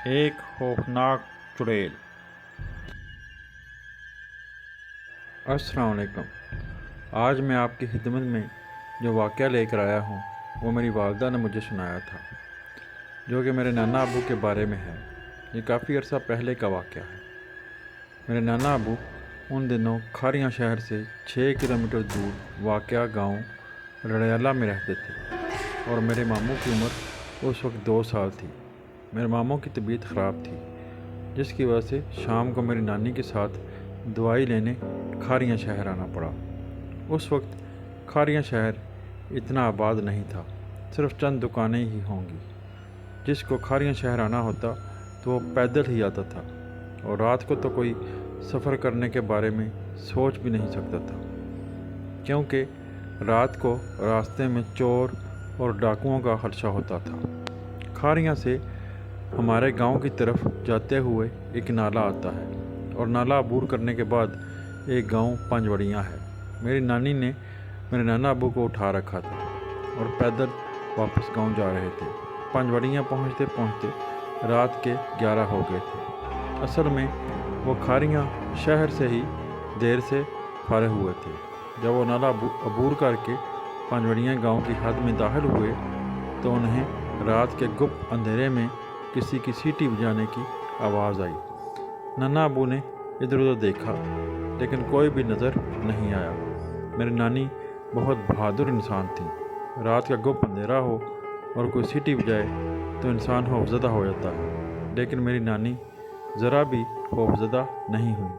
ایک خوفناک چڑیل۔ السلام علیکم۔ آج میں آپ کی خدمت میں جو واقعہ لے کر آیا ہوں وہ میری والدہ نے مجھے سنایا تھا، جو کہ میرے نانا ابو کے بارے میں ہے۔ یہ کافی عرصہ پہلے کا واقعہ ہے۔ میرے نانا ابو ان دنوں کھاریاں شہر سے 6 کلومیٹر دور واقع گاؤں رڑیالہ میں رہتے تھے، اور میرے ماموں کی عمر اس وقت 2 سال تھی۔ میرے ماموں کی طبیعت خراب تھی، جس کی وجہ سے شام کو میری نانی کے ساتھ دوائی لینے کھاریاں شہر آنا پڑا۔ اس وقت کھاریاں شہر اتنا آباد نہیں تھا، صرف چند دکانیں ہی ہوں گی۔ جس کو کھاریاں شہر آنا ہوتا تو وہ پیدل ہی آتا تھا، اور رات کو تو کوئی سفر کرنے کے بارے میں سوچ بھی نہیں سکتا تھا، کیونکہ رات کو راستے میں چور اور ڈاکوؤں کا خدشہ ہوتا تھا۔ کھاریاں سے ہمارے گاؤں کی طرف جاتے ہوئے ایک نالا آتا ہے، اور نالا عبور کرنے کے بعد ایک گاؤں پانچوڑیاں ہے۔ میری نانی نے میرے نانا ابو کو اٹھا رکھا تھا اور پیدل واپس گاؤں جا رہے تھے۔ پانچوڑیاں پہنچتے پہنچتے رات کے 11 ہو گئے تھے۔ اصل میں وہ کھاریاں شہر سے ہی دیر سے فارغ ہوئے تھے۔ جب وہ نالا عبور کر کے پانچوڑیاں گاؤں کی حد میں داخل ہوئے تو انہیں رات کے گپ اندھیرے میں کسی کی سیٹی بجانے کی آواز آئی۔ نانا ابو نے ادھر ادھر دیکھا، لیکن کوئی بھی نظر نہیں آیا۔ میری نانی بہت بہادر انسان تھی۔ رات کا گپ اندھیرا ہو اور کوئی سیٹی بجائے تو انسان خوفزدہ ہو جاتا ہے، لیکن میری نانی ذرا بھی خوفزدہ نہیں ہوئی۔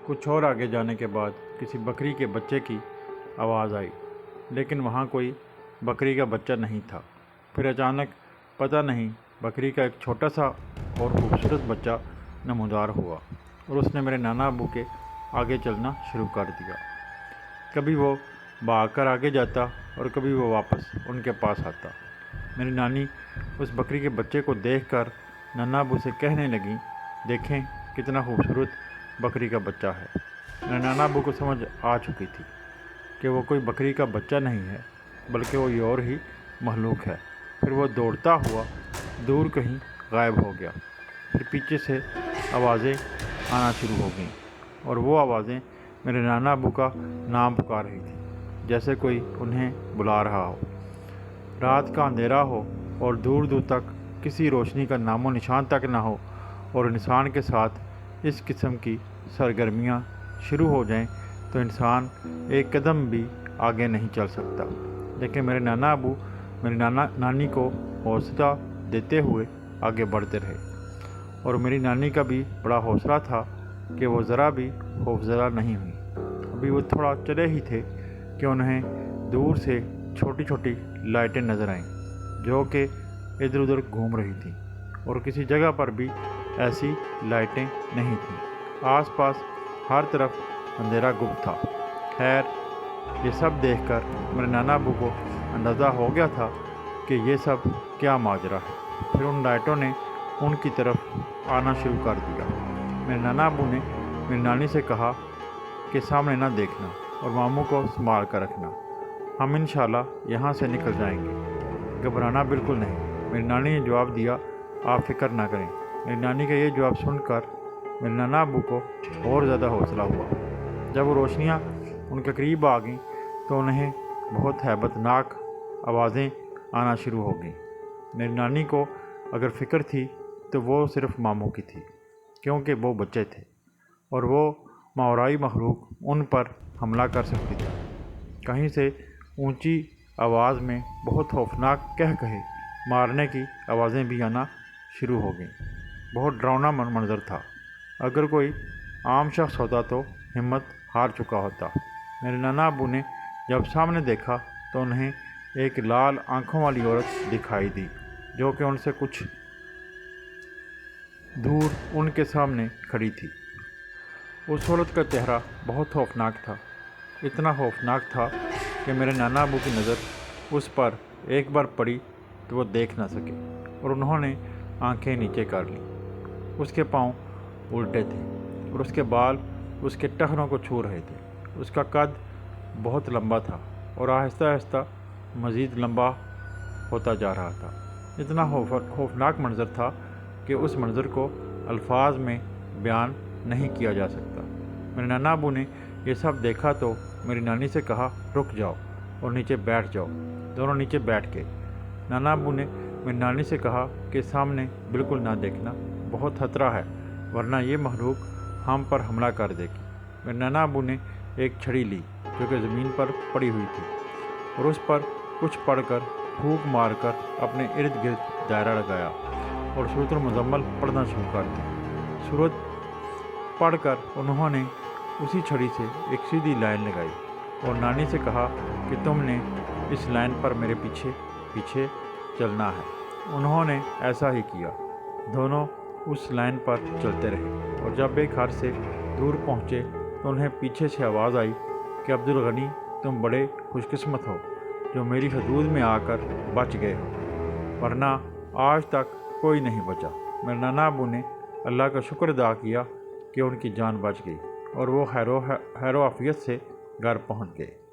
کچھ اور آگے جانے کے بعد کسی بکری کے بچے کی آواز آئی، لیکن وہاں کوئی بکری کا بچہ نہیں تھا۔ پھر اچانک پتہ نہیں بکری کا ایک چھوٹا سا اور خوبصورت بچہ نمودار ہوا، اور اس نے میرے نانا ابو کے آگے چلنا شروع کر دیا۔ کبھی وہ بھاگ کر آگے جاتا اور کبھی وہ واپس ان کے پاس آتا۔ میری نانی اس بکری کے بچے کو دیکھ کر نانا ابو سے کہنے لگیں، دیکھیں کتنا خوبصورت بکری کا بچہ ہے۔ میرے نانا ابو کو سمجھ آ چکی تھی کہ وہ کوئی بکری کا بچہ نہیں ہے، بلکہ وہ اور ہی مخلوق ہے۔ پھر وہ دوڑتا ہوا دور کہیں غائب ہو گیا۔ پھر پیچھے سے آوازیں آنا شروع ہو گئیں، اور وہ آوازیں میرے نانا ابو کا نام پکار رہی تھیں، جیسے کوئی انہیں بلا رہا ہو۔ رات کا اندھیرا ہو اور دور دور تک کسی روشنی کا نام و نشان تک نہ ہو، اور انسان کے ساتھ اس قسم کی سرگرمیاں شروع ہو جائیں تو انسان ایک قدم بھی آگے نہیں چل سکتا۔ لیکن میرے نانا ابو میری نانی کو حوصلہ دیتے ہوئے آگے بڑھتے رہے، اور میری نانی کا بھی بڑا حوصلہ تھا کہ وہ ذرا بھی خوفزدہ نہیں ہوئی۔ ابھی وہ تھوڑا چلے ہی تھے کہ انہیں دور سے چھوٹی چھوٹی لائٹیں نظر آئیں، جو کہ ادھر ادھر گھوم رہی تھیں، اور کسی جگہ پر بھی ایسی لائٹیں نہیں تھیں۔ آس پاس ہر طرف اندھیرا گپ تھا۔ خیر، یہ سب دیکھ کر میرے نانا ابو کو اندازہ ہو گیا تھا کہ یہ سب کیا ماجرا ہے۔ پھر ان لائٹوں نے ان کی طرف آنا شروع کر دیا۔ میرے نانا ابو نے میری نانی سے کہا کہ سامنے نہ دیکھنا اور ماموں کو سنبھال کر رکھنا، ہم انشاءاللہ یہاں سے نکل جائیں گے، گھبرانا بالکل نہیں۔ میری نانی نے جواب دیا، آپ فکر نہ کریں۔ میری نانی کا یہ جواب سن کر میرے نانا ابو کو اور زیادہ حوصلہ ہوا۔ جب وہ روشنیاں ان کے قریب آ گئیں تو انہیں بہت ہیبت ناک آوازیں آنا شروع ہو گئیں۔ میری نانی کو اگر فکر تھی تو وہ صرف ماموں کی تھی، کیونکہ وہ بچے تھے، اور وہ ماورائی مخلوق ان پر حملہ کر سکتی تھی۔ کہیں سے اونچی آواز میں بہت خوفناک کہے مارنے کی آوازیں بھی آنا شروع ہو گئیں۔ بہت ڈراؤنا منظر تھا۔ اگر کوئی عام شخص ہوتا تو ہمت ہار چکا ہوتا۔ میرے نانا ابو نے جب سامنے دیکھا تو انہیں ایک لال آنکھوں والی عورت دکھائی دی، جو کہ ان سے کچھ دور ان کے سامنے کھڑی تھی۔ اس عورت کا چہرہ بہت خوفناک تھا، اتنا خوفناک تھا کہ میرے نانا ابو کی نظر اس پر ایک بار پڑی تو وہ دیکھ نہ سکے، اور انہوں نے آنکھیں نیچے کر لیں۔ اس کے پاؤں الٹے تھے، اور اس کے بال اس کے ٹخنوں کو چھو رہے تھے۔ اس کا قد بہت لمبا تھا، اور آہستہ آہستہ مزید لمبا ہوتا جا رہا تھا۔ اتنا خوفناک منظر تھا کہ اس منظر کو الفاظ میں بیان نہیں کیا جا سکتا۔ میرے نانا ابو نے یہ سب دیکھا تو میری نانی سے کہا رک جاؤ اور نیچے بیٹھ جاؤ۔ دونوں نیچے بیٹھ گئے۔ نانا ابو نے میری نانی سے کہا کہ سامنے بالکل نہ دیکھنا، بہت خطرہ ہے ورنہ یہ مخلوق ہم پر حملہ کر دے گی۔ میرے نانا ابو نے ایک چھڑی لی جو کہ زمین پر پڑی ہوئی تھی اور اس پر کچھ پڑھ کر پھونک مار کر اپنے ارد گرد دائرہ لگایا اور سورۃ المزمل پڑھنا شروع کر دی۔ سورت پڑھ کر انہوں نے اسی چھڑی سے ایک سیدھی لائن لگائی اور نانی سے کہا کہ تم نے اس لائن پر میرے پیچھے پیچھے چلنا ہے۔ انہوں نے ایسا ہی کیا۔ دونوں اس لائن پر چلتے رہے اور جب ایک گھر سے دور پہنچے تو انہیں پیچھے سے آواز آئی کہ عبدالغنی تم بڑے خوش قسمت ہو جو میری حدود میں آ کر بچ گئے ہو، ورنہ آج تک کوئی نہیں بچا۔ میرے نانا ابو نے اللہ کا شکر ادا کیا کہ ان کی جان بچ گئی اور وہ خیر و عافیت سے گھر پہنچ گئے۔